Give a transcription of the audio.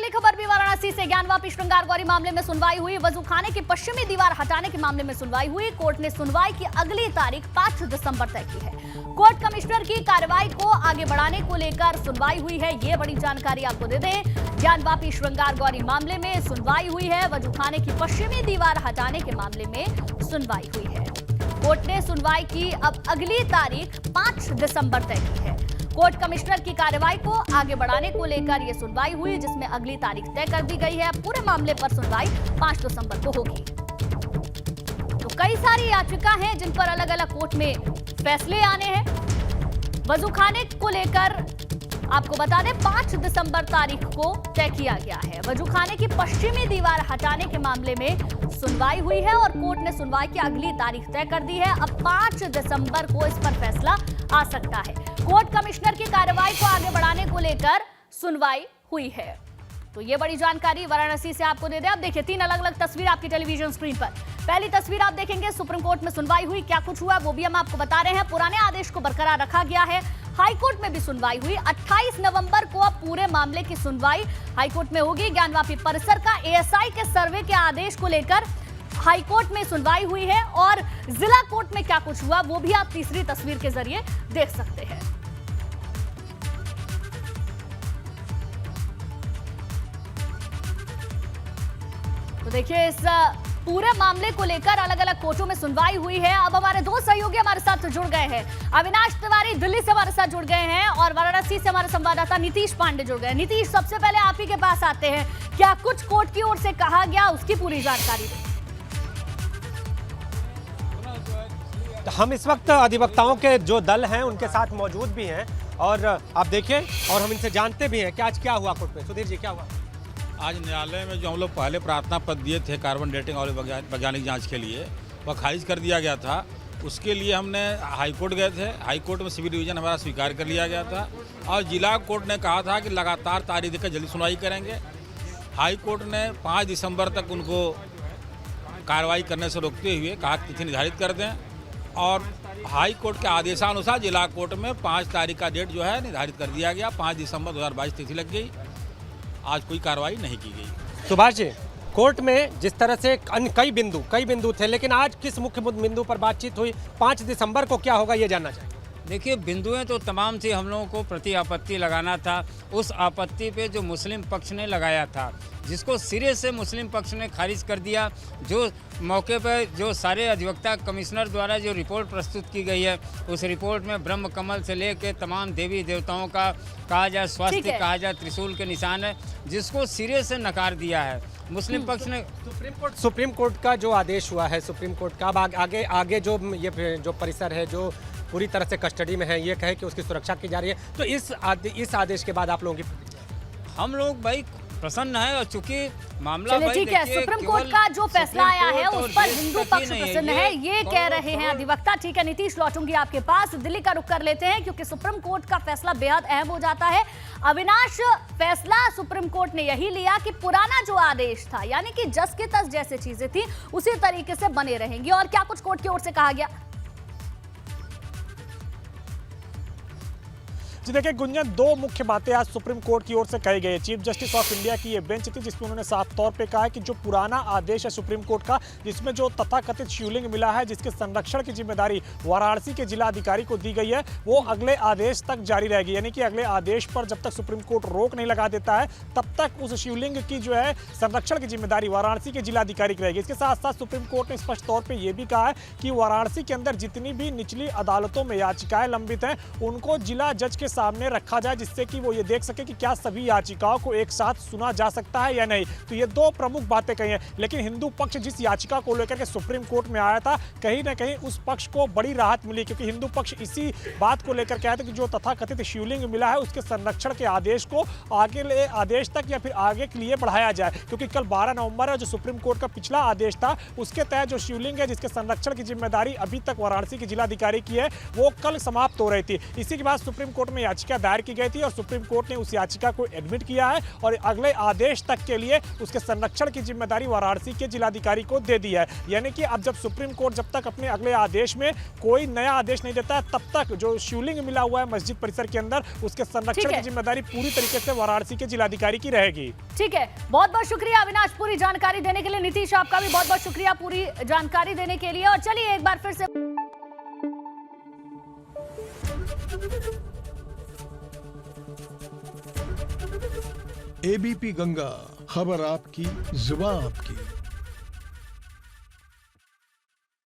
अगली खबर भी वाराणसी से। ज्ञानवापी श्रृंगार गौरी मामले में सुनवाई हुई। वजूखाने की पश्चिमी दीवार हटाने के मामले में सुनवाई हुई। कोर्ट ने सुनवाई की अगली तारीख 5 दिसंबर तय की है। कोर्ट कमिश्नर की कार्रवाई को आगे बढ़ाने को लेकर सुनवाई हुई है। ये बड़ी जानकारी आपको दे दें, ज्ञानवापी श्रृंगार गौरी मामले में सुनवाई हुई है। वजूखाने की पश्चिमी दीवार हटाने के मामले में सुनवाई हुई है। कोर्ट ने सुनवाई की अब अगली तारीख 5 दिसंबर तय की है। कोर्ट कमिश्नर की कार्रवाई को आगे बढ़ाने को लेकर यह सुनवाई हुई, जिसमें अगली तारीख तय कर दी गई है। पूरे मामले पर सुनवाई 5 दिसंबर को होगी। तो कई सारी याचिका हैं जिन पर अलग अलग कोर्ट में फैसले आने हैं। वजूखाने को लेकर आपको बता दें 5 दिसंबर तारीख को तय किया गया है। वजूखाने की पश्चिमी दीवार हटाने के मामले में सुनवाई हुई है और कोर्ट ने सुनवाई की अगली तारीख तय कर दी है। अब 5 दिसंबर को इस पर फैसला आ सकता है। कोर्ट कमिश्नर की कार्रवाई को आगे बढ़ाने को लेकर सुनवाई हुई है। तो ये बड़ी जानकारी वाराणसी से आपको दे दें। अब देखिए 3 अलग अलग तस्वीर आपकी टेलीविजन स्क्रीन पर। पहली तस्वीर आप देखेंगे, सुप्रीम कोर्ट में सुनवाई हुई, क्या कुछ हुआ वो भी हम आपको बता रहे हैं। पुराने आदेश को बरकरार रखा गया है। हाईकोर्ट में भी सुनवाई हुई। 28 नवंबर को अब पूरे मामले की सुनवाई हाईकोर्ट में होगी। ज्ञानवापी परिसर का एएसआई के सर्वे के आदेश को लेकर हाईकोर्ट में सुनवाई हुई है और जिला कोर्ट में क्या कुछ हुआ वो भी आप तीसरी तस्वीर के जरिए देख सकते हैं। तो देखिए इस पूरे मामले को लेकर अलग अलग कोर्टों में सुनवाई हुई है। अब हमारे 2 सहयोगी हमारे साथ जुड़ गए हैं। अविनाश तिवारी दिल्ली से हमारे साथ जुड़ गए हैं और वाराणसी से हमारे संवाददाता नीतीश पांडे जुड़ गए। नीतीश, सबसे पहले आप ही के पास आते हैं, क्या कुछ कोर्ट की ओर से कहा गया उसकी पूरी जानकारी दें। हम इस वक्त अधिवक्ताओं के जो दल हैं उनके साथ मौजूद भी हैं और आप देखें और हम इनसे जानते भी हैं कि आज क्या हुआ कोर्ट में। सुधीर जी, क्या हुआ? आज न्यायालय में जो हम लोग पहले प्रार्थना पत्र दिए थे कार्बन डेटिंग और वैज्ञानिक जांच के लिए, वह खारिज कर दिया गया था। उसके लिए हमने हाईकोर्ट गए थे। हाईकोर्ट में सिविल डिवीजन हमारा स्वीकार कर लिया गया था और जिला कोर्ट ने कहा था कि लगातार तारीख देकर जल्दी सुनवाई करेंगे। हाईकोर्ट ने 5 दिसंबर तक उनको कार्रवाई करने से रोकते हुए कहा कि तिथि निर्धारित कर दें और हाई कोर्ट के आदेशानुसार जिला कोर्ट में 5 तारीख का डेट जो है निर्धारित कर दिया गया। 5 दिसंबर 2022 तिथि लग गई। आज कोई कार्रवाई नहीं की गई। सुभाष जी, कोर्ट में जिस तरह से कई बिंदु थे, लेकिन आज किस मुख्य बिंदु पर बातचीत हुई? 5 दिसंबर को क्या होगा ये जानना चाहिए। देखिए, बिंदुएं तो तमाम थी। हम लोगों को प्रति आपत्ति लगाना था। उस आपत्ति पे जो मुस्लिम पक्ष ने लगाया था, जिसको सिरे से मुस्लिम पक्ष ने खारिज कर दिया। जो मौके पर जो सारे अधिवक्ता कमिश्नर द्वारा जो रिपोर्ट प्रस्तुत की गई है, उस रिपोर्ट में ब्रह्म कमल से लेकर तमाम देवी देवताओं का कहा जाए, स्वास्थ्य कहा जाए, त्रिशूल के निशान है, जिसको सिरे से नकार दिया है मुस्लिम पक्ष ने। सुप्रीम कोर्ट का जो आदेश हुआ है, सुप्रीम कोर्ट का अब आगे जो परिसर है जो पूरी तरह से कस्टडी में है, ये कहे कि उसकी सुरक्षा की जा रही है, तो इस आदेश के बाद आप लोगों की? हम लोग भाई प्रसन्न है और चूंकि मामला ठीक है, सुप्रीम कोर्ट का जो फैसला आया है उस पर हिंदू पक्ष प्रसन्न है, ये कह रहे हैं अधिवक्ता। ठीक है नीतीश, लौटूंगी आपके पास। दिल्ली का रुख कर लेते हैं क्योंकि सुप्रीम कोर्ट का फैसला बेहद अहम हो जाता है। अविनाश, फैसला सुप्रीम कोर्ट ने यही लिया कि पुराना जो आदेश था, यानी कि जस के तस जैसे चीजें थी उसी तरीके से बने रहेंगी। और क्या कुछ कोर्ट की ओर से कहा गया? जी देखिए गुंजन, 2 मुख्य बातें आज सुप्रीम कोर्ट की ओर से कही गई है। चीफ जस्टिस ऑफ इंडिया की ये बेंच थी जिसमें उन्होंने साफ तौर पे कहा है कि जो पुराना आदेश है सुप्रीम कोर्ट का, जिसमें जो तथाकथित शिवलिंग मिला है जिसके संरक्षण की जिम्मेदारी वाराणसी के जिला अधिकारी को दी गई है, वो अगले आदेश तक जारी रहेगी। यानी कि अगले आदेश पर जब तक सुप्रीम कोर्ट रोक नहीं लगा देता है तब तक उस शिवलिंग की जो है संरक्षण की जिम्मेदारी वाराणसी के जिलाधिकारी की रहेगी। इसके साथ साथ सुप्रीम कोर्ट ने स्पष्ट तौर पर यह भी कहा है कि वाराणसी के अंदर जितनी भी निचली अदालतों में याचिकाएं लंबित हैं उनको जिला जज के सामने रखा जाए, जिससे कि वो ये देख सके कि क्या सभी याचिकाओं को एक साथ सुना जा सकता है या नहीं। तो ये 2 प्रमुख बातें कही हैं। लेकिन हिंदू पक्ष जिस याचिका को लेकर के सुप्रीम कोर्ट में आया था, कहीं ना कहीं उस पक्ष को बड़ी राहत मिली, क्योंकि हिंदू पक्ष इसी बात को लेकर के आया था कि जो तथाकथित शिवलिंग मिला है उसके संरक्षण के आदेश को आगे आदेश तक या फिर आगे के लिए बढ़ाया जाए। क्योंकि कल 12 नवंबर है, जो सुप्रीम कोर्ट का पिछला आदेश था उसके तहत जो शिवलिंग है जिसके संरक्षण की जिम्मेदारी अभी तक वाराणसी के जिलाधिकारी की है, वो कल समाप्त हो रही थी। इसी के बाद सुप्रीम कोर्ट में में याचिका दायर की गई थी और सुप्रीम कोर्ट ने उस याचिका को एडमिट किया है और अगले आदेश तक के लिए उसके संरक्षण की जिम्मेदारी वाराणसी के जिलाधिकारी को दे दी है। यानी कि अब जब सुप्रीम कोर्ट जब तक अपने अगले आदेश में कोई नया आदेश नहीं देता है, तब तक जो शिवलिंग मिला हुआ है मस्जिद परिसर के अंदर, उसके संरक्षण की जिम्मेदारी पूरी तरीके से वाराणसी के जिलाधिकारी की रहेगी। ठीक है, बहुत बहुत शुक्रिया अविनाश पूरी जानकारी देने के लिए। नीतीश, आपका भी बहुत बहुत शुक्रिया पूरी जानकारी देने के लिए। और चलिए एक बार फिर से एबीपी गंगा, खबर आपकी, जुबान आपकी।